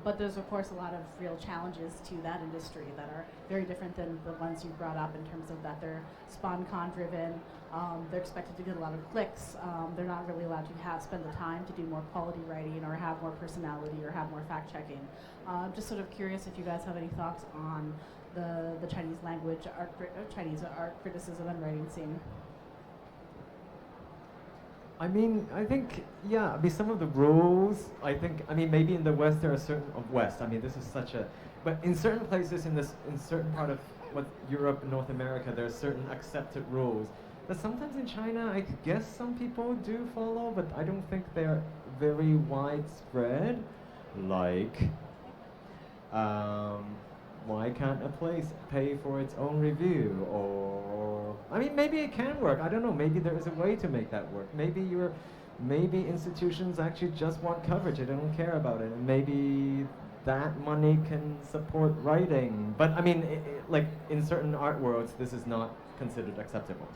But there's, of course, a lot of real challenges to that industry that are very different than the ones you brought up, in terms of that they're SponCon driven. They're expected to get a lot of clicks. They're not really allowed to spend the time to do more quality writing or have more personality or have more fact checking. Just sort of curious if you guys have any thoughts on the Chinese language Chinese art criticism and writing scene.
I think, some of the rules, maybe in the West there are certain, this is such a, but in certain places in certain part of Europe and North America, there are certain accepted rules. But sometimes in China, I guess some people do follow, but I don't think they're very widespread. Like, why can't a place pay for its own review? Or, maybe it can work. I don't know. Maybe there is a way to make that work. Maybe institutions actually just want coverage. They don't care about it. And maybe that money can support writing. But like in certain art worlds, this is not considered acceptable.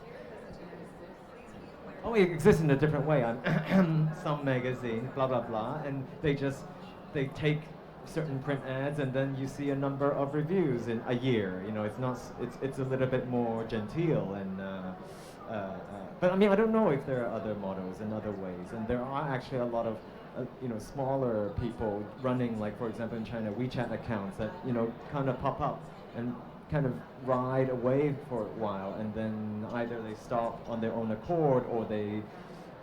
Oh, it exists in a different way. Some magazine, blah blah blah, and they take certain print ads, and then you see a number of reviews in a year. You know, it's a little bit more genteel and. But I mean, I don't know if there are other models and other ways, and there are actually a lot of smaller people running, like for example in China, WeChat accounts that kind of pop up and kind of ride a wave for a while, and then either they stop on their own accord or they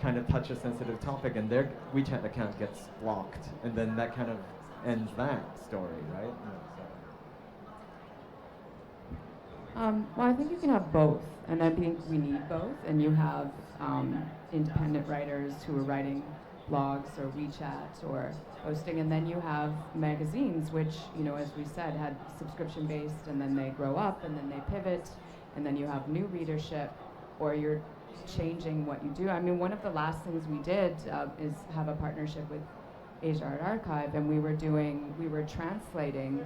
kind of touch a sensitive topic and their WeChat account gets blocked, and then that kind of ends that story, right?
Well, I think you can have both, and I think we need both. And you have independent writers who are writing blogs or WeChat or posting, and then you have magazines, which, as we said, had subscription-based, and then they grow up, and then they pivot, and then you have new readership, or you're changing what you do. I mean, one of the last things we did is have a partnership with Asia Art Archive, and we were translating.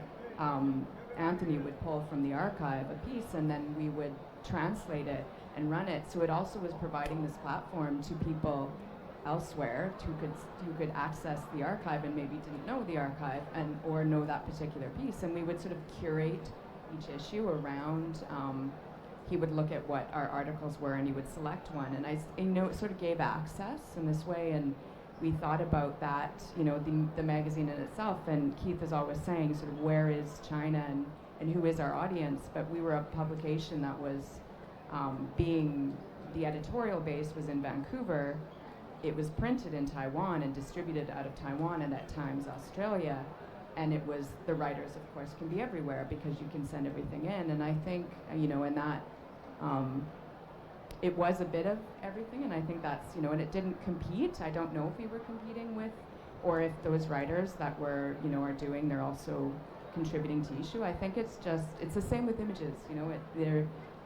Anthony would pull from the archive a piece, and then we would translate it and run it. So it also was providing this platform to people elsewhere who could access the archive and maybe didn't know the archive or know that particular piece. And we would sort of curate each issue around. He would look at what our articles were, and he would select one. And it sort of gave access in this way. And we thought about that, the magazine in itself, and Keith is always saying sort of where is China and who is our audience, but we were a publication that was the editorial base was in Vancouver. It was printed in Taiwan and distributed out of Taiwan and at times Australia, and it was, the writers of course can be everywhere because you can send everything in, and I think, in that, it was a bit of everything, and I think that's, and it didn't compete. I don't know if we were competing with, or if those writers that were, are doing, they're also contributing to Yishu. I think it's the same with images,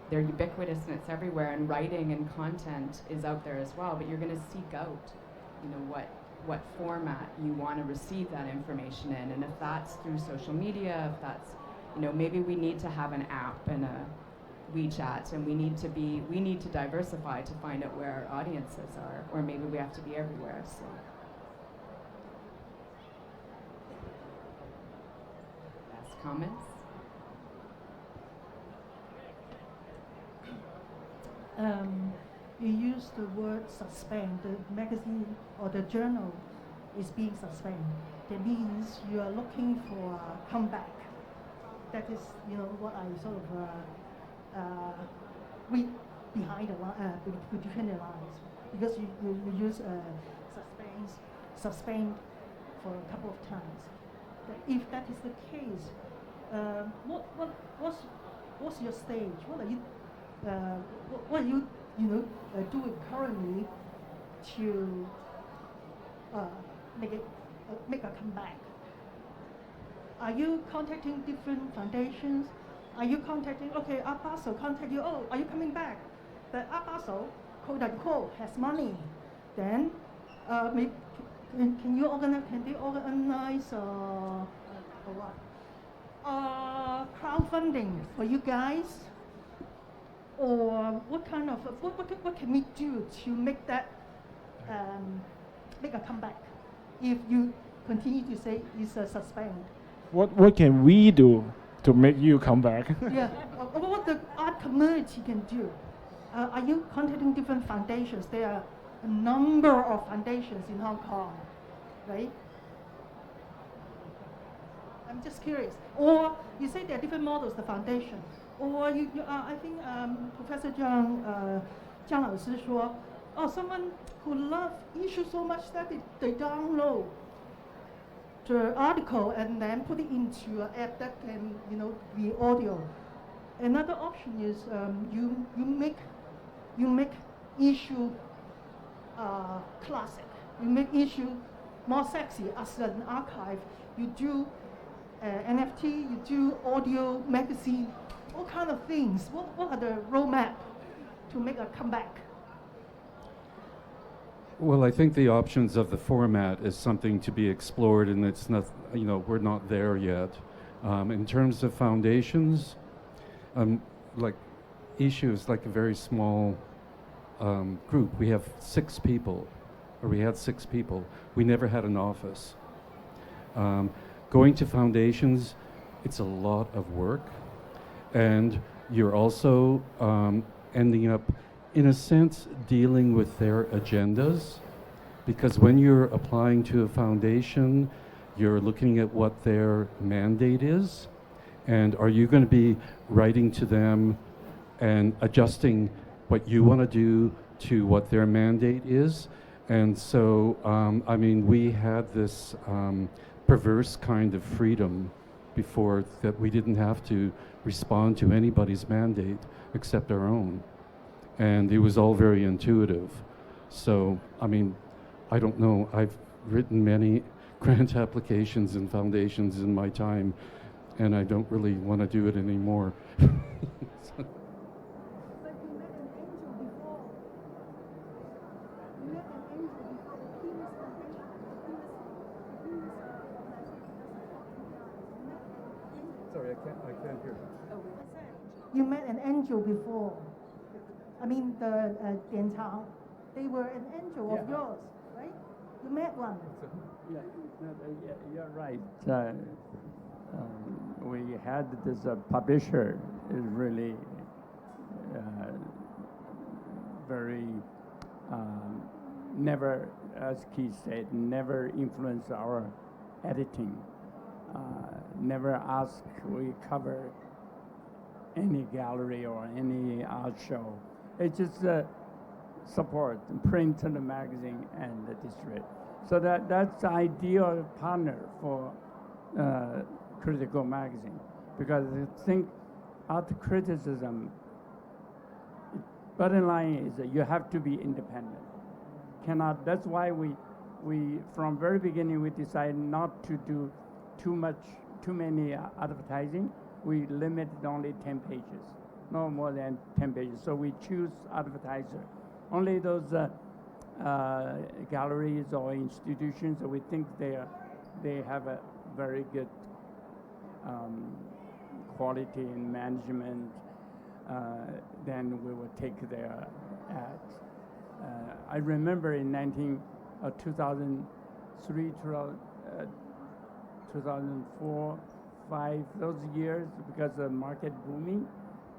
they're ubiquitous and it's everywhere, and writing and content is out there as well, but you're gonna seek out, what format you want to receive that information in, and if that's through social media, if that's, maybe we need to have an app and a WeChat, and we need to diversify to find out where our audiences are, or maybe we have to be everywhere. So. Last comments?
You use the word suspend. The magazine or the journal is being suspended. That means you are looking for a comeback. That is, what I sort of read behind between the lines, because you use suspend for a couple of times. But if that is the case, what's your stage? What are you doing currently to make a comeback? Are you contacting different foundations? Are you contacting, Art Basel contact you, are you coming back? But Art Basel, quote unquote, has money. Then, can they organize what? Crowdfunding for you guys? Or what kind of, what can we do to make that, make a comeback if you continue to say it's a suspend?
What can we do to make you come back?
Yeah, what the art community can do. Are you contacting different foundations? There are a number of foundations in Hong Kong, right? I'm just curious. Or you say there are different models, the foundation. Or I think Professor Zhang Lao Shi说, someone who loves Yishu so much that they download the article and then put it into an app that can, be audio. Another option is you make Yishu classic. You make Yishu more sexy as an archive. You do NFT. You do audio magazine. All kind of things. What are the roadmap to make a comeback?
Well, I think the options of the format is something to be explored, and it's not, we're not there yet. In terms of foundations, like Yishu is like a very small group. We have 6 people, or we had 6 people. We never had an office. Going to foundations, it's a lot of work, and you're also ending up, in a sense, dealing with their agendas, because when you're applying to a foundation, you're looking at what their mandate is, and are you going to be writing to them and adjusting what you want to do to what their mandate is. And so, I mean, we had this perverse kind of freedom before, that we didn't have to respond to anybody's mandate except our own. And it was all very intuitive. So, I mean, I don't know, I've written many grant applications and foundations in my time, and I don't really want to do it anymore. Sorry, I can't hear.
You met an angel before. I mean, the Dian Chao, they were an angel of yours, right? You met one.
Yeah, you're right. We had this publisher is really very never, as Keith said, never influenced our editing. Never ask we cover any gallery or any art show. It's just support, print in the magazine and the distribute. So that's the ideal partner for critical magazine, because I think art criticism, bottom line is that you have to be independent. Cannot. That's why we from very beginning we decided not to do too many advertising. We limited only 10 pages, no more than 10 pages. So we choose advertiser. Only those galleries or institutions that we think they have a very good quality in management, then we will take their ads. I remember in 2003, 2004, 5, those years, because the market booming,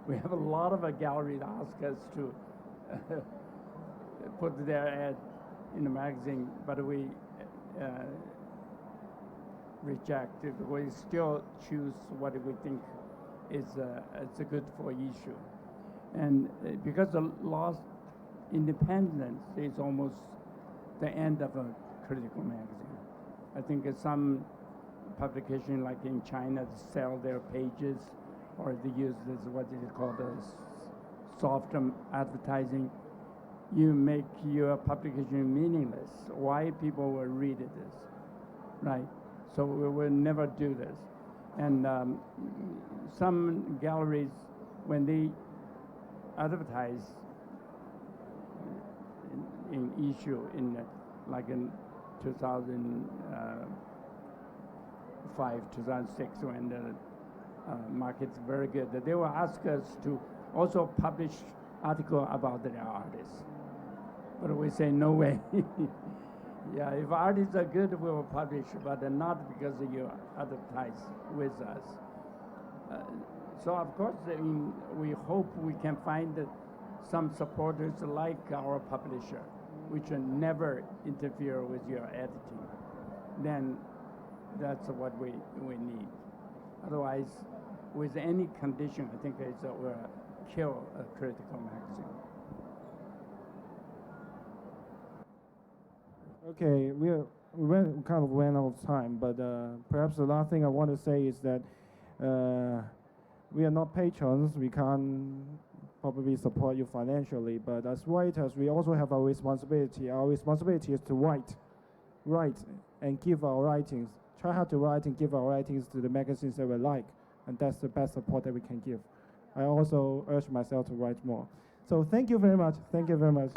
we have a lot of galleries ask us to put their ad in the magazine, but we reject it. We still choose what we think is good for Yishu. And because the lost independence is almost the end of a critical magazine. I think some publication like in China sell their pages, or they use this, what is it called, soft advertising. You make your publication meaningless. Why people will read this, right? So we will never do this. And some galleries, when they advertise in Yishu like in 2005, 2006, when the market's very good, they will ask us to also publish article about their artists. But we say no way. Yeah, if artists are good, we will publish, but not because you advertise with us. So of course, we hope we can find some supporters like our publisher, which will never interfere with your editing. Then that's what we need. Otherwise, with any condition, I think it will kill a critical magazine.
Okay, we kind of ran out of time, but perhaps the last thing I want to say is that we are not patrons. We can't probably support you financially, but as writers, we also have our responsibility. Our responsibility is to write, and give our writings. Try hard to write and give our writings to the magazines that we like, and that's the best support that we can give. I also urge myself to write more. So thank you very much. Thank you very much.